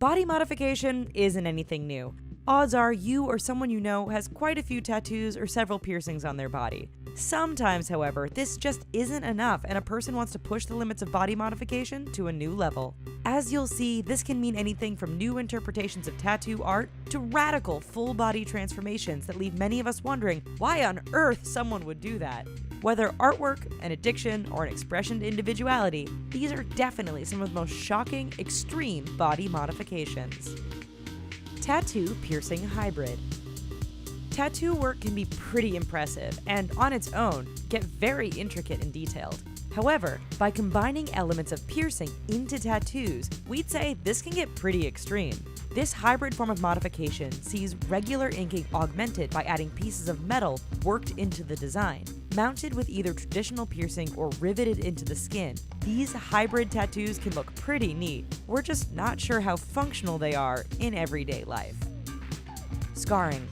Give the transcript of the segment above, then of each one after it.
Body modification isn't anything new. Odds are you or someone you know has quite a few tattoos or several piercings on their body. Sometimes, however, this just isn't enough and a person wants to push the limits of body modification to a new level. As you'll see, this can mean anything from new interpretations of tattoo art to radical full-body transformations that leave many of us wondering why on earth someone would do that. Whether artwork, an addiction, or an expression to individuality, these are definitely some of the most shocking, extreme body modifications. Tattoo piercing hybrid. Tattoo work can be pretty impressive and, on its own, get very intricate and detailed. However, by combining elements of piercing into tattoos, we'd say this can get pretty extreme. This hybrid form of modification sees regular inking augmented by adding pieces of metal worked into the design. Mounted with either traditional piercing or riveted into the skin, these hybrid tattoos can look pretty neat. We're just not sure how functional they are in everyday life. Scarring.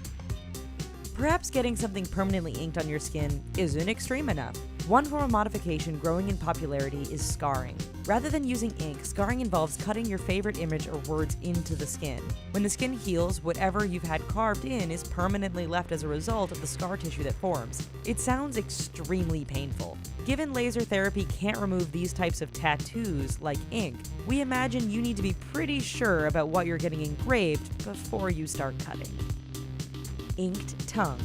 Perhaps getting something permanently inked on your skin isn't extreme enough. One form of modification growing in popularity is scarring. Rather than using ink, scarring involves cutting your favorite image or words into the skin. When the skin heals, whatever you've had carved in is permanently left as a result of the scar tissue that forms. It sounds extremely painful. Given laser therapy can't remove these types of tattoos like ink, we imagine you need to be pretty sure about what you're getting engraved before you start cutting. Inked tongue.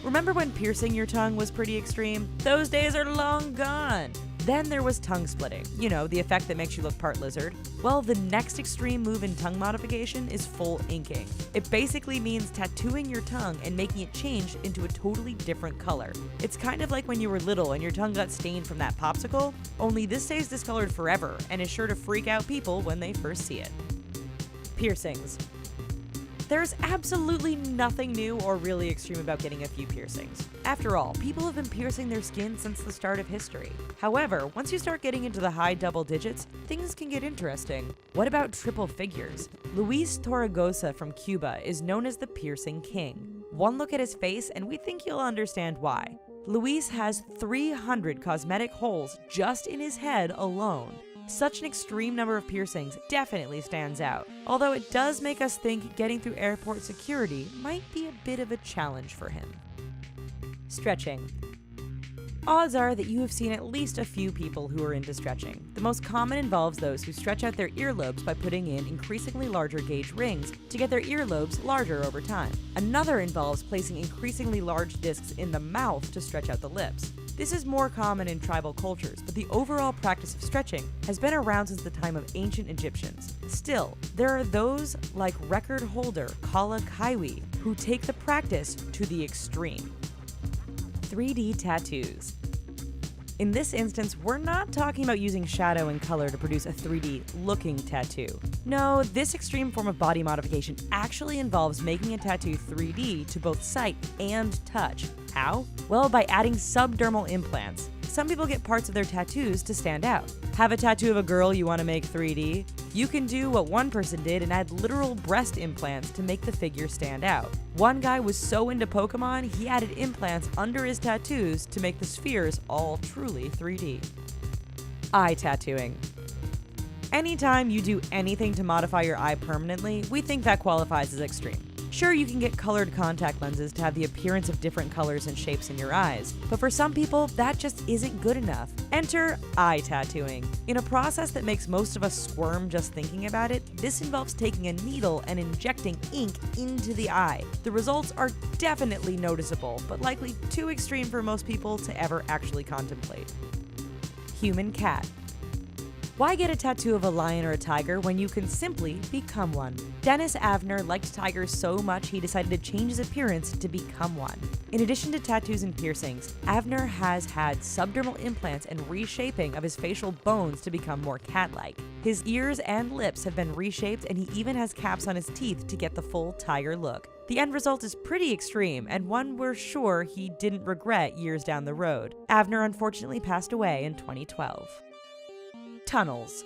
Remember when piercing your tongue was pretty extreme? Those days are long gone. Then there was tongue splitting, the effect that makes you look part lizard. Well, the next extreme move in tongue modification is full inking. It basically means tattooing your tongue and making it change into a totally different color. It's kind of like when you were little and your tongue got stained from that popsicle, only this stays discolored forever and is sure to freak out people when they first see it. Piercings. There's absolutely nothing new or really extreme about getting a few piercings. After all, people have been piercing their skin since the start of history. However, once you start getting into the high double digits, things can get interesting. What about triple figures? Luis Torregosa from Cuba is known as the piercing king. One look at his face and we think you'll understand why. Luis has 300 cosmetic holes just in his head alone. Such an extreme number of piercings definitely stands out, although it does make us think getting through airport security might be a bit of a challenge for him. Stretching. Odds are that you have seen at least a few people who are into stretching. The most common involves those who stretch out their earlobes by putting in increasingly larger gauge rings to get their earlobes larger over time. Another involves placing increasingly large discs in the mouth to stretch out the lips. This is more common in tribal cultures, but the overall practice of stretching has been around since the time of ancient Egyptians. Still, there are those like record holder Kala Kaiwi who take the practice to the extreme. 3D tattoos. In this instance, we're not talking about using shadow and color to produce a 3D looking tattoo. No, this extreme form of body modification actually involves making a tattoo 3D to both sight and touch. How? Well, by adding subdermal implants. Some people get parts of their tattoos to stand out. Have a tattoo of a girl you want to make 3D? You can do what one person did and add literal breast implants to make the figure stand out. One guy was so into Pokemon, he added implants under his tattoos to make the spheres all truly 3D. Eye tattooing. Anytime you do anything to modify your eye permanently, we think that qualifies as extreme. Sure, you can get colored contact lenses to have the appearance of different colors and shapes in your eyes, but for some people, that just isn't good enough. Enter eye tattooing. In a process that makes most of us squirm just thinking about it, this involves taking a needle and injecting ink into the eye. The results are definitely noticeable, but likely too extreme for most people to ever actually contemplate. Human cat. Why get a tattoo of a lion or a tiger when you can simply become one? Dennis Avner liked tigers so much he decided to change his appearance to become one. In addition to tattoos and piercings, Avner has had subdermal implants and reshaping of his facial bones to become more cat-like. His ears and lips have been reshaped and he even has caps on his teeth to get the full tiger look. The end result is pretty extreme and one we're sure he didn't regret years down the road. Avner unfortunately passed away in 2012. Tunnels.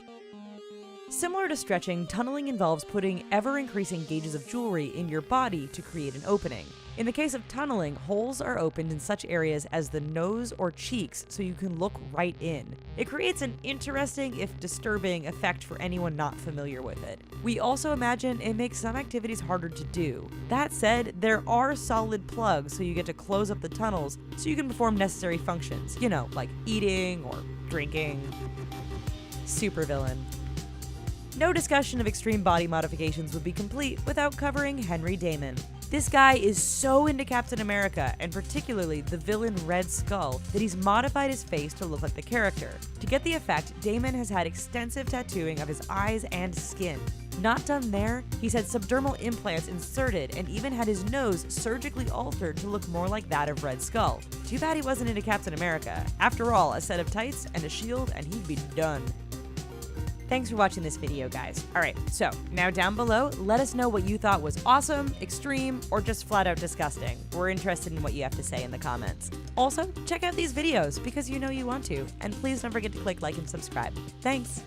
Similar to stretching, tunneling involves putting ever-increasing gauges of jewelry in your body to create an opening. In the case of tunneling, holes are opened in such areas as the nose or cheeks so you can look right in. It creates an interesting, if disturbing, effect for anyone not familiar with it. We also imagine it makes some activities harder to do. That said, there are solid plugs so you get to close up the tunnels so you can perform necessary functions, like eating or drinking. Supervillain. No discussion of extreme body modifications would be complete without covering Henry Damon. This guy is so into Captain America, and particularly the villain Red Skull, that he's modified his face to look like the character. To get the effect, Damon has had extensive tattooing of his eyes and skin. Not done there, he's had subdermal implants inserted and even had his nose surgically altered to look more like that of Red Skull. Too bad he wasn't into Captain America. After all, a set of tights and a shield and he'd be done. Thanks for watching this video, guys. Alright, so now down below, let us know what you thought was awesome, extreme, or just flat out disgusting. We're interested in what you have to say in the comments. Also, check out these videos because you know you want to, and please don't forget to click like and subscribe. Thanks!